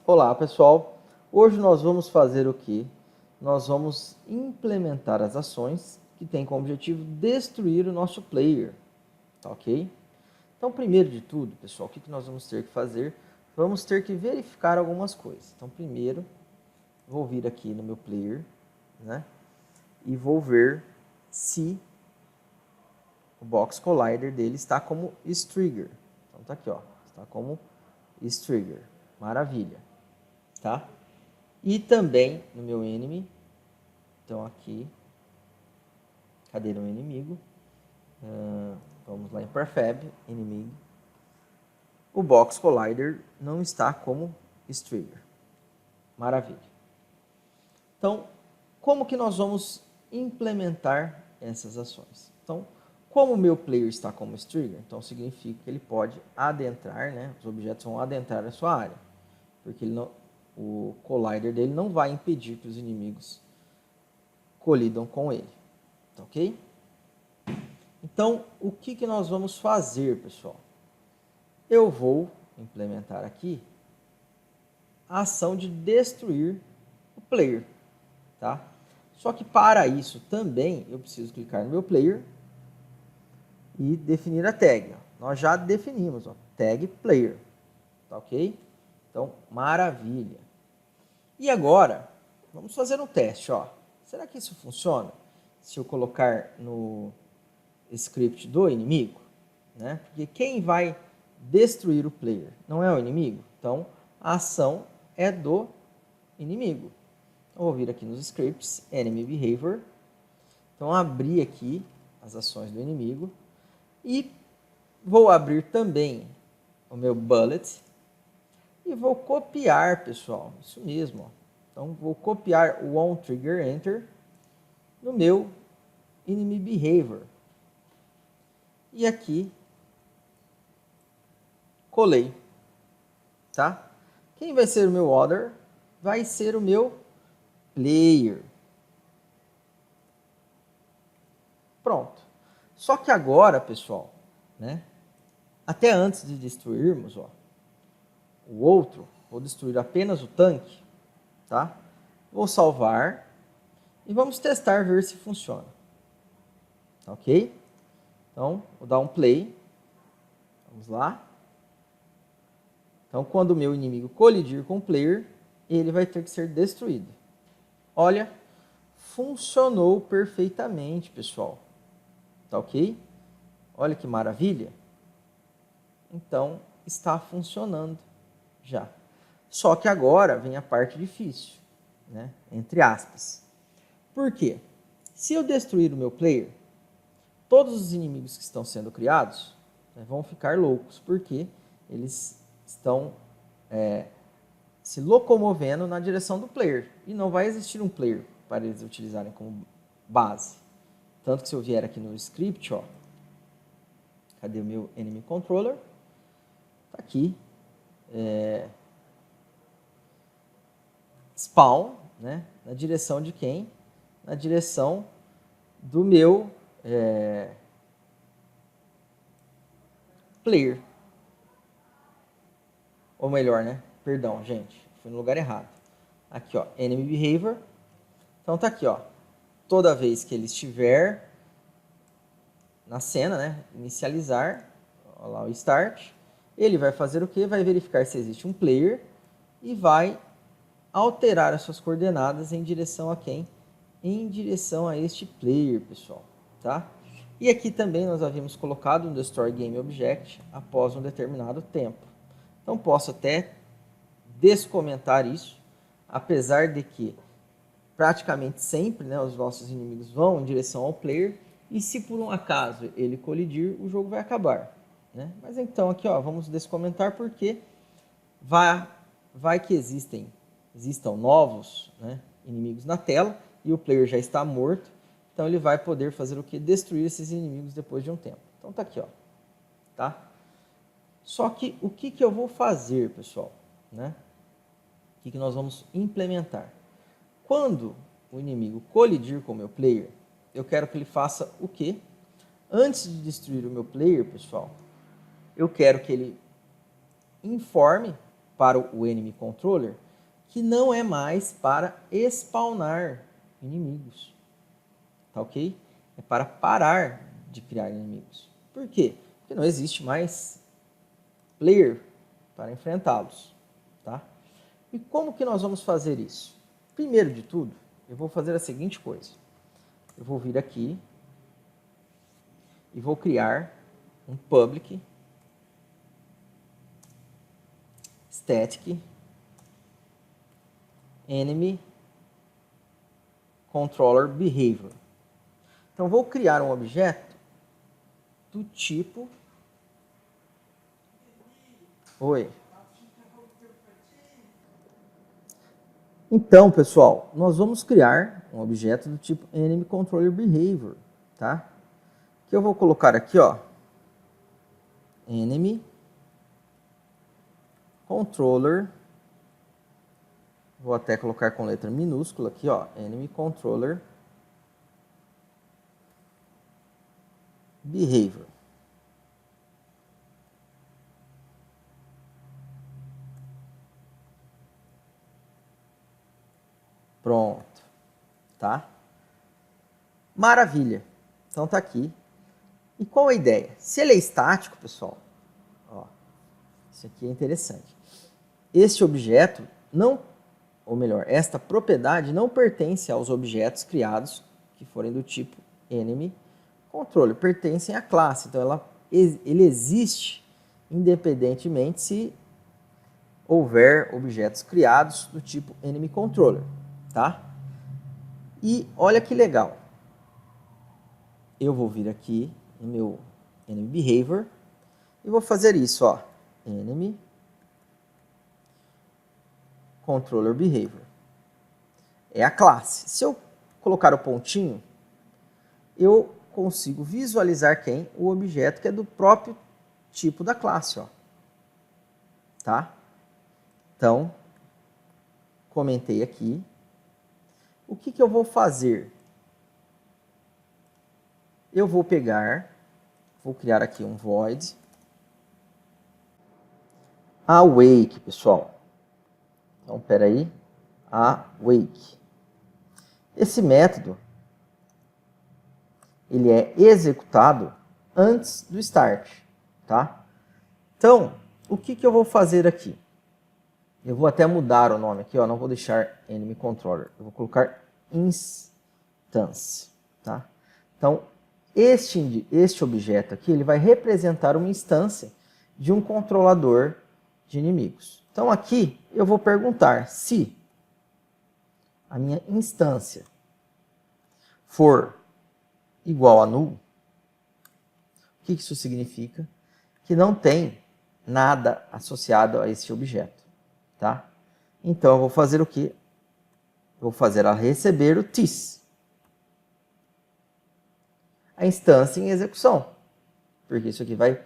Olá pessoal, hoje nós vamos fazer o que? Nós vamos implementar as ações que têm como objetivo destruir o nosso player, tá ok? Então primeiro de tudo, pessoal, o que nós vamos ter que fazer? Vamos ter que verificar algumas coisas. Então primeiro, vou vir aqui no meu player, né? E vou ver se o Box Collider dele está como Strigger. Então tá aqui, ó, está como Strigger, maravilha. Tá? E também no meu enemy, então aqui, cadê o inimigo? Vamos lá em Prefab, inimigo. O Box Collider não está como Strigger. Maravilha. Então, como que nós vamos implementar essas ações? Então, como o meu player está como Strigger, então significa que ele pode adentrar, né? Os objetos vão adentrar a sua área, porque ele não, o Collider dele não vai impedir que os inimigos colidam com ele, tá ok? Então, o que nós vamos fazer, pessoal? Eu vou implementar aqui a ação de destruir o player, tá? Só que para isso também eu preciso clicar no meu player e definir a tag. Nós já definimos, ó, tag player, tá ok? Então, maravilha. E agora, vamos fazer um teste, ó. Será que isso funciona? Se eu colocar no script do inimigo, né? Porque quem vai destruir o player não é o inimigo, então a ação é do inimigo. Eu vou vir aqui nos scripts, enemy behavior, então abrir aqui as ações do inimigo e vou abrir também o meu bullet e vou copiar, pessoal, isso mesmo, ó. Então vou copiar o onTriggerEnter no meu enemy behavior. E aqui, colei, tá? Quem vai ser o meu other? Vai ser o meu player. Pronto. Só que agora, pessoal, né? Até antes de destruirmos, ó, o outro, vou destruir apenas o tanque, tá? Vou salvar e vamos testar, ver se funciona. Ok? Então, vou dar um play. Vamos lá. Então, quando o meu inimigo colidir com o player, ele vai ter que ser destruído. Olha, funcionou perfeitamente, pessoal. Tá ok? Olha que maravilha. Então, está funcionando já. Só que agora vem a parte difícil, né? Entre aspas. Por quê? Se eu destruir o meu player, todos os inimigos que estão sendo criados, né, vão ficar loucos, porque eles estão se locomovendo na direção do player. E não vai existir um player para eles utilizarem como base. Tanto que se eu vier aqui no script, ó, cadê o meu enemy controller? Tá aqui. Spawn, né? Na direção de quem? Na direção do meu player. Ou melhor, né? Perdão, gente. Fui no lugar errado. Aqui, ó. Enemy behavior. Então tá aqui, ó. Toda vez que ele estiver na cena, né? Inicializar. Olha lá o start. Ele vai fazer o quê? Vai verificar se existe um player e vai alterar as suas coordenadas em direção a quem? Em direção a este player, pessoal, tá? E aqui também nós havíamos colocado um Destroy Game Object após um determinado tempo. Então posso até descomentar isso, apesar de que praticamente sempre, né, os nossos inimigos vão em direção ao player e se por um acaso ele colidir, o jogo vai acabar, né? Mas então aqui, ó, vamos descomentar porque vai que existam novos, né, inimigos na tela e o player já está morto, então ele vai poder fazer o que? Destruir esses inimigos depois de um tempo. Então tá aqui, ó, tá? Só que o que eu vou fazer, pessoal, né? O que nós vamos implementar? Quando o inimigo colidir com o meu player, eu quero que ele faça o quê? Antes de destruir o meu player, pessoal, eu quero que ele informe para o Enemy Controller que não é mais para spawnar inimigos, tá ok? É para parar de criar inimigos. Por quê? Porque não existe mais player para enfrentá-los, tá? E como que nós vamos fazer isso? Primeiro de tudo, eu vou fazer a seguinte coisa. Eu vou vir aqui e vou criar um public static enemy controller behavior. Então vou criar um objeto do tipo Oi. Então, pessoal, nós vamos criar um objeto do tipo enemy controller behavior, tá? Que eu vou colocar aqui, ó, enemy controller, vou até colocar com letra minúscula aqui, ó, enemy controller behavior. Pronto, tá? Maravilha. Então tá aqui. E qual a ideia? Se ele é estático, pessoal, ó, isso aqui é interessante. Este objeto não, ou melhor, esta propriedade não pertence aos objetos criados que forem do tipo enemy controller, pertencem à classe. Então ele existe independentemente se houver objetos criados do tipo enemy controller, tá? E olha que legal. Eu vou vir aqui no meu enemy behavior e vou fazer isso, ó, enemy controller behavior. É a classe. Se eu colocar o pontinho, eu consigo visualizar quem? O objeto que é do próprio tipo da classe, ó. Tá? Então, comentei aqui. O que eu vou fazer? Eu vou pegar, vou criar aqui um void awake, pessoal. Então, espera aí, awake. Esse método, ele é executado antes do start, tá? Então, o que eu vou fazer aqui? Eu vou até mudar o nome aqui, ó, não vou deixar enemy controller, eu vou colocar instance, tá? Então, este objeto aqui, ele vai representar uma instância de um controlador de inimigos. Então, aqui eu vou perguntar se a minha instância for igual a null. O que isso significa? Que não tem nada associado a esse objeto, tá? Então, eu vou fazer o quê? Eu vou fazer ela receber o this, a instância em execução, porque isso aqui vai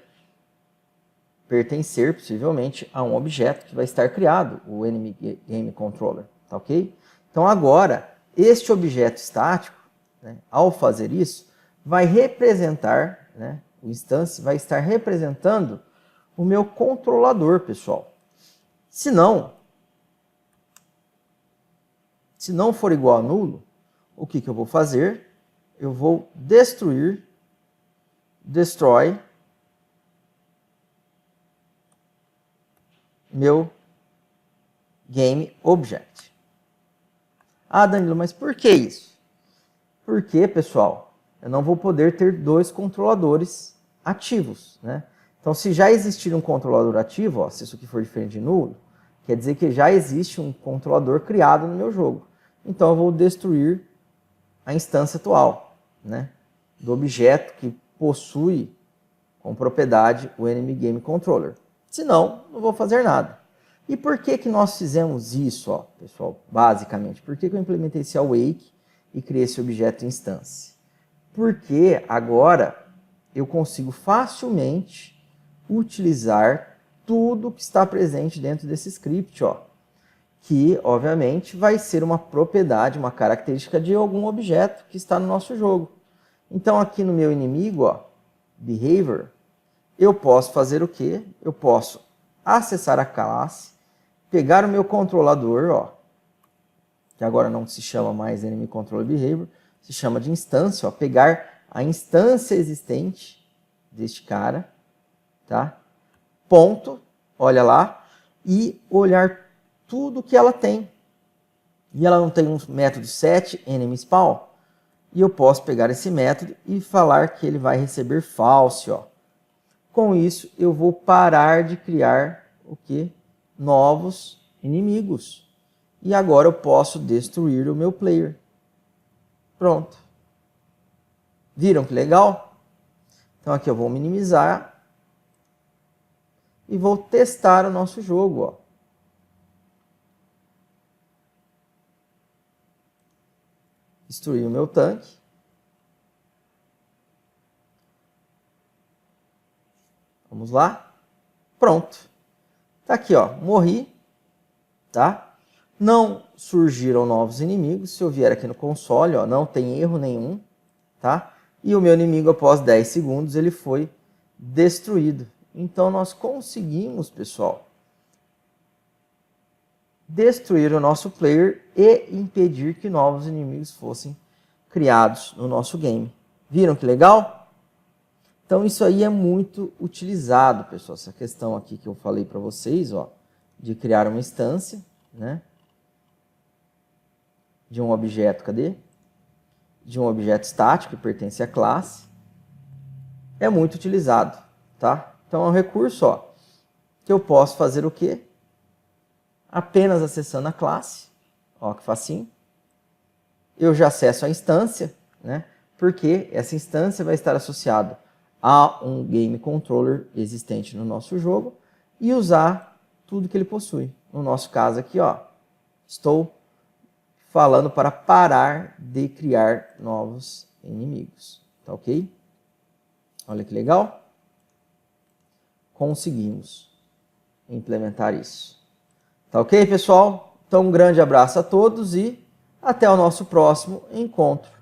pertencer, possivelmente, a um objeto que vai estar criado, o enemy game controller, tá ok? Então, agora, este objeto estático, né, ao fazer isso, vai representar, né, o instance vai estar representando o meu controlador, pessoal. Se não for igual a nulo, o que eu vou fazer? Eu vou destroy meu game object. Ah, Danilo, mas por que isso? Porque, pessoal, eu não vou poder ter dois controladores ativos, né? Então, se já existir um controlador ativo, ó, se isso aqui for diferente de nulo, quer dizer que já existe um controlador criado no meu jogo. Então, eu vou destruir a instância atual, né, do objeto que possui como propriedade o enemy game controller. Senão, não vou fazer nada. E por que nós fizemos isso, ó, pessoal? Basicamente, por que eu implementei esse awake e criei esse objeto instância? Porque agora eu consigo facilmente utilizar tudo que está presente dentro desse script, ó, que obviamente vai ser uma propriedade, uma característica de algum objeto que está no nosso jogo. Então aqui no meu inimigo, ó, behavior, eu posso fazer o quê? Eu posso acessar a classe pegar o meu controlador, ó, que agora não se chama mais Enemy Controller Behavior, se chama de instância, ó, pegar a instância existente deste cara, tá? Ponto, olha lá, e olhar tudo que ela tem. E ela não tem um método set enemy spawn, e eu posso pegar esse método e falar que ele vai receber false, ó. Com isso, eu vou parar de criar o que? Novos inimigos. E agora eu posso destruir o meu player. Pronto. Viram que legal? Então aqui eu vou minimizar e vou testar o nosso jogo, ó. Destruir o meu tanque. Vamos lá. Pronto. Tá aqui, ó. Morri. Tá? Não surgiram novos inimigos. Se eu vier aqui no console, ó, não tem erro nenhum. Tá? E o meu inimigo, após 10 segundos, ele foi destruído. Então, nós conseguimos, pessoal, destruir o nosso player e impedir que novos inimigos fossem criados no nosso game. Viram que legal? Então isso aí é muito utilizado, pessoal. Essa questão aqui que eu falei para vocês, ó, de criar uma instância, né, de um objeto, cadê? De um objeto estático que pertence à classe, é muito utilizado, tá? Então é um recurso, ó, que eu posso fazer o quê? Apenas acessando a classe, ó que facinho, eu já acesso a instância, né? Porque essa instância vai estar associada a um game controller existente no nosso jogo e usar tudo que ele possui. No nosso caso aqui, ó, estou falando para parar de criar novos inimigos, tá ok? Olha que legal. Conseguimos implementar isso. Tá ok, pessoal? Então, um grande abraço a todos e até o nosso próximo encontro.